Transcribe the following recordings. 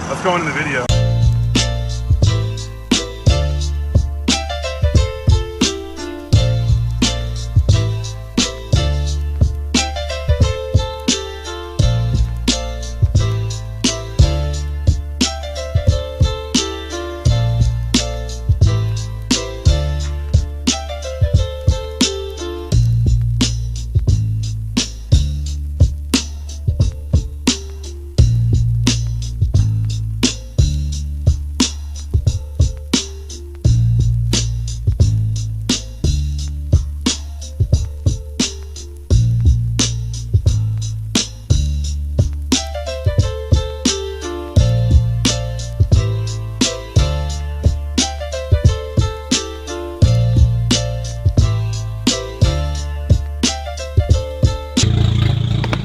Let's go into the video.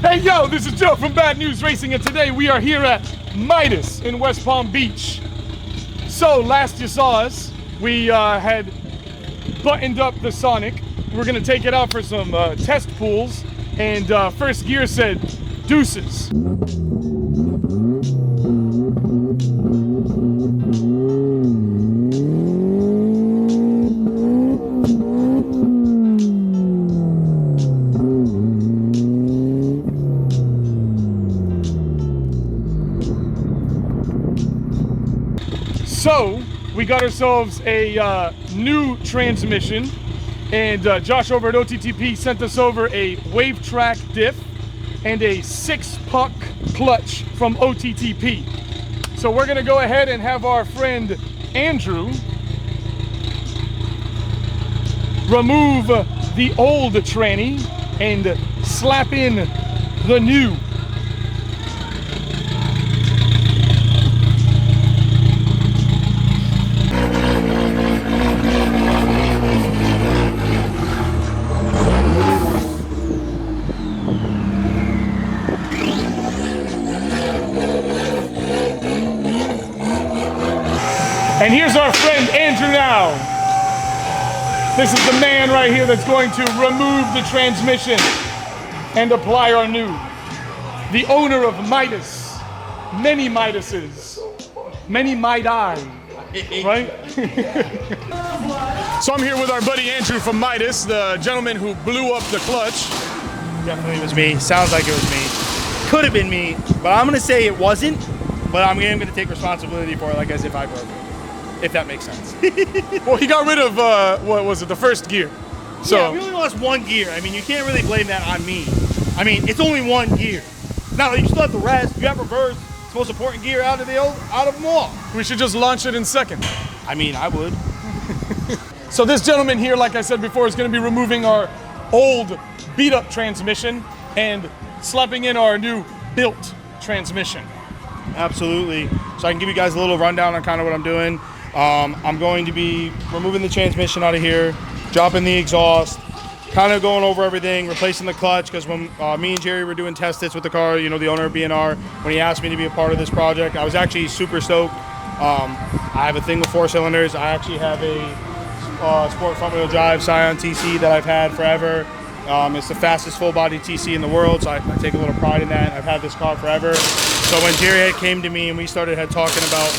Hey yo, this is Joe from Bad News Racing, and today we are here at Midas in West Palm Beach. So last you saw us, we had buttoned up the Sonic. We're gonna take it out for some test pulls, and first gear said deuces. So we got ourselves a new transmission, and Josh over at OTTP sent us over a wave track diff and a 6-puck clutch from OTTP. So we're gonna go ahead and have our friend Andrew remove the old tranny and slap in the new. And here's our friend Andrew now. This is the man right here that's going to remove the transmission and apply our new. The owner of Midas, many Midases, many might I, right? So I'm here with our buddy Andrew from Midas, the gentleman who blew up the clutch. Definitely was me. Sounds like it was me. Could have been me, but I'm gonna say it wasn't. But I'm gonna take responsibility for it, like as if I broke it. If that makes sense. Well, he got rid of what was it, the first gear. So yeah, we only lost one gear. I mean, you can't really blame that on me. I mean, it's only one gear. Now you still have the rest. You have reverse. It's the most important gear out of them all. we should just launch it in second. I mean, I would. So this gentleman here, like I said before, is going to be removing our old beat-up transmission and slapping in our new built transmission. Absolutely. So I can give you guys a little rundown on kind of what I'm doing. I'm going to be removing the transmission out of here, dropping the exhaust, kind of going over everything, replacing the clutch, because when me and Jerry were doing test hits with the car, you know, the owner of BNR, when he asked me to be a part of this project, I was actually super stoked. I have a thing with 4 cylinders. I actually have a sport front-wheel drive Scion TC that I've had forever. It's the fastest full-body TC in the world, so I take a little pride in that. I've had this car forever. So when Jerry came to me and we started talking about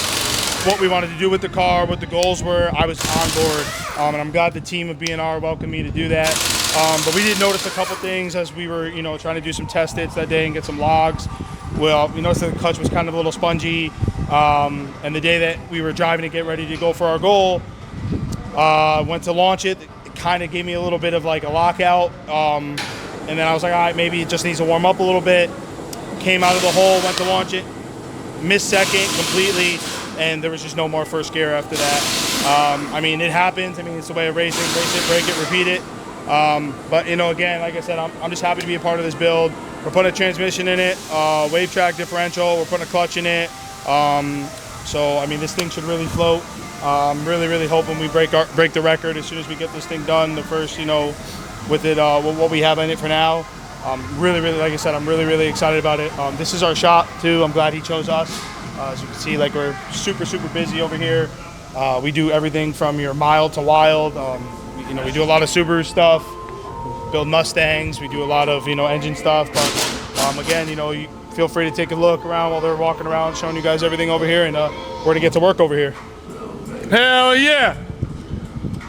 what we wanted to do with the car, what the goals were, I was on board. And I'm glad the team of BNR welcomed me to do that. But we did notice a couple things as we were, you know, trying to do some test hits that day and get some logs. Well, we noticed that the clutch was kind of a little spongy. And the day that we were driving to get ready to go for our goal, went to launch it. It kind of gave me a little bit of like a lockout. And then I was like, all right, maybe it just needs to warm up a little bit. Came out of the hole, went to launch it, missed second completely, and there was just no more first gear after that. I mean, it happens. I mean, it's the way of racing. Race it, break it, repeat it. But, you know, again, like I said, I'm just happy to be a part of this build. We're putting a transmission in it, wave track differential. We're putting a clutch in it. So, I mean, this thing should really float. Really, really hoping we break the record as soon as we get this thing done. The first, you know, with it, what we have in it for now. Really, like I said, I'm really, really excited about it. This is our shop too. I'm glad he chose us. As you can see, like we're super, super busy over here. We do everything from your mild to wild. You know, we do a lot of Subaru stuff, build Mustangs. We do a lot of, you know, engine stuff. But again, you know, feel free to take a look around while they're walking around, showing you guys everything over here, and we're gonna get to work over here. Hell yeah!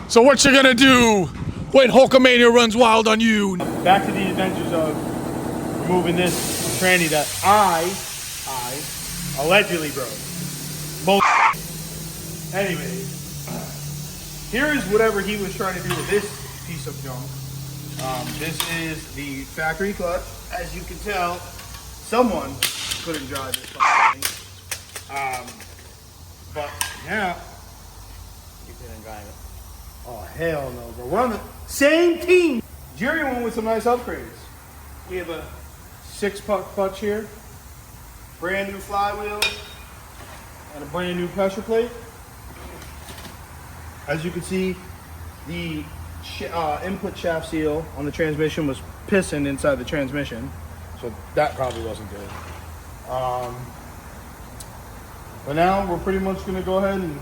So what you gonna do when Hulkamania runs wild on you? Back to the adventures of removing this tranny that I allegedly broke. Bull. Anyway, here is whatever he was trying to do with this piece of junk. This is the factory clutch. As you can tell, someone couldn't drive this fucking thing. But yeah, you couldn't drive it. Oh hell no, bro. We're on the same team. Jerry went with some nice upgrades. We have a 6-puck clutch here, brand new flywheel, and a brand new pressure plate. As you can see, the input shaft seal on the transmission was pissing inside the transmission, so that probably wasn't good. But now we're pretty much going to go ahead and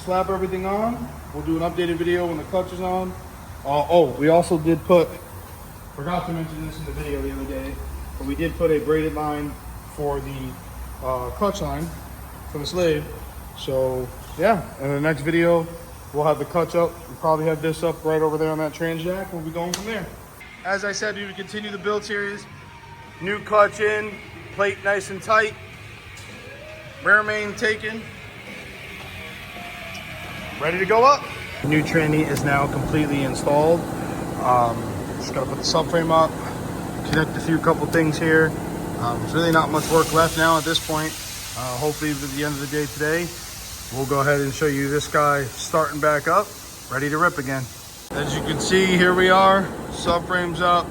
slap everything on. We'll do an updated video when the clutch is on. We also did forgot to mention this in the video the other day, but we did put a braided line for the clutch line for the slave. So yeah, in the next video, we'll have the clutch up. We'll probably have this up right over there on that trans jack. We'll be going from there. As I said, we would continue the build series. New clutch in, plate nice and tight. Rear main taken. Ready to go up. The new tranny is now completely installed. Just gotta put the subframe up, connect a couple things here. There's really not much work left now at this point. Hopefully at the end of the day today, we'll go ahead and show you this guy starting back up, ready to rip again. As you can see, here we are, subframe's up,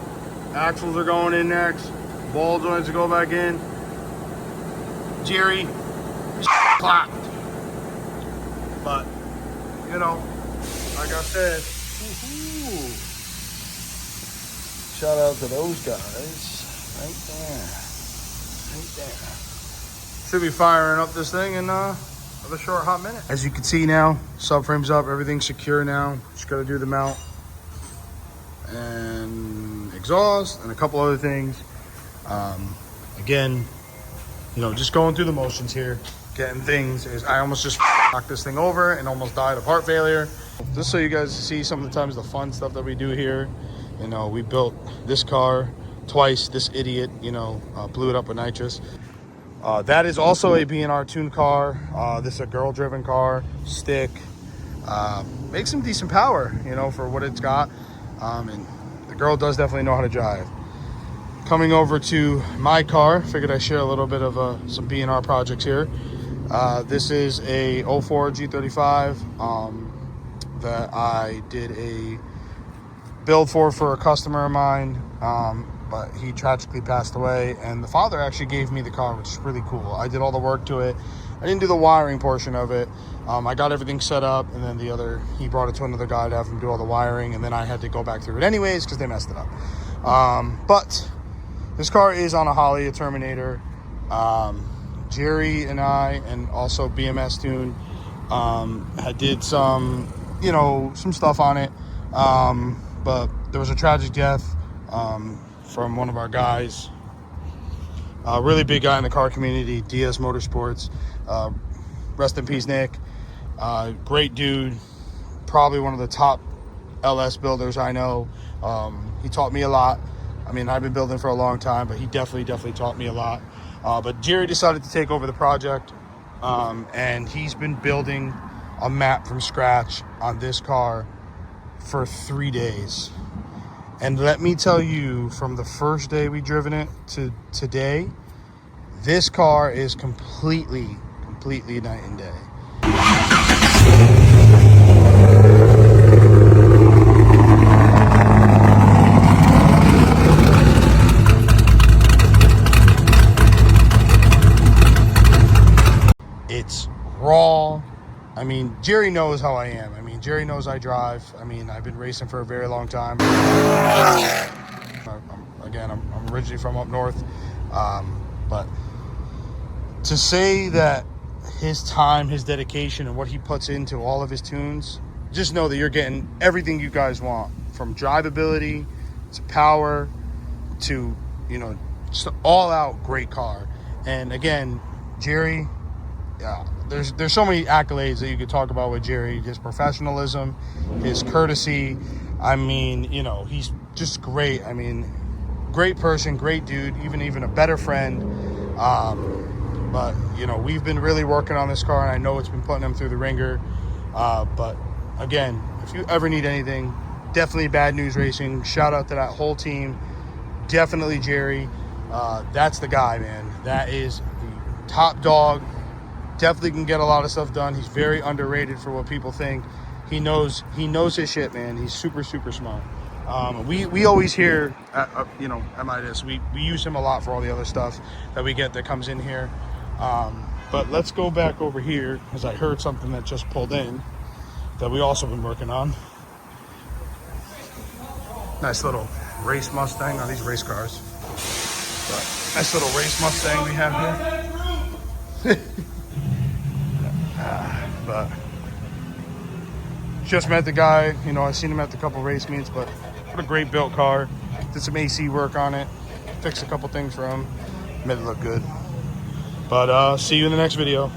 axles are going in next, ball joints go back in. Jerry, clapped. But, you know, like I said, shout out to those guys, right there. Should be firing up this thing in a short hot minute. As you can see now, subframe's up, everything's secure now. Just gotta do the mount and exhaust and a couple other things. Again, you know, just going through the motions here, getting things. I almost just knocked this thing over and almost died of heart failure. Just so you guys see sometimes the fun stuff that we do here. You know, we built this car twice. This idiot, you know, blew it up with nitrous. That is also a BNR tuned car. This is a girl-driven car, stick. Makes some decent power, you know, for what it's got. And the girl does definitely know how to drive. Coming over to my car, figured I'd share a little bit of some BNR projects here. This is a 04 G35 that I did a build for a customer of mine. But he tragically passed away, and the father actually gave me the car, which is really cool. I did all the work to it. I didn't do the wiring portion of it. I got everything set up, and then he brought it to another guy to have him do all the wiring, and then I had to go back through it anyways because they messed it up. But this car is on a Holly, a Terminator. Jerry and I, and also BMS Tune, did some, you know, some stuff on it. But there was a tragic death from one of our guys, a really big guy in the car community, DS Motorsports. Rest in peace, Nick. Great dude, probably one of the top LS builders I know. He taught me a lot. I mean, I've been building for a long time, but he definitely taught me a lot. But Jerry decided to take over the project, and he's been building a map from scratch on this car for 3 days. And let me tell you, from the first day we driven it to today, this car is completely night and day. It's raw. I mean, Jerry knows how I am. I mean, Jerry knows I drive. I mean, I've been racing for a very long time. I'm originally from up north. But to say that his time, his dedication, and what he puts into all of his tunes, just know that you're getting everything you guys want, from drivability to power to, you know, just an all-out great car. And again, Jerry, there's so many accolades that you could talk about with Jerry. His professionalism, his courtesy. I mean, you know, he's just great. I mean, great person, great dude, even a better friend. But, you know, we've been really working on this car, and I know it's been putting him through the ringer. But, again, if you ever need anything, definitely Bad News Racing. Shout out to that whole team. Definitely Jerry. That's the guy, man. That is the top dog. Definitely can get a lot of stuff done. He's very underrated for what people think. He knows his shit, man. He's super, super smart. We always hear, at Midas, we use him a lot for all the other stuff that we get that comes in here. But let's go back over here, because I heard something that just pulled in that we also been working on. Nice little race Mustang. Oh, these race cars. But nice little race Mustang we have here. But just met the guy. You know, I've seen him at a couple race meets, but what a great built car. Did some AC work on it. Fixed a couple things for him. Made it look good. But see you in the next video.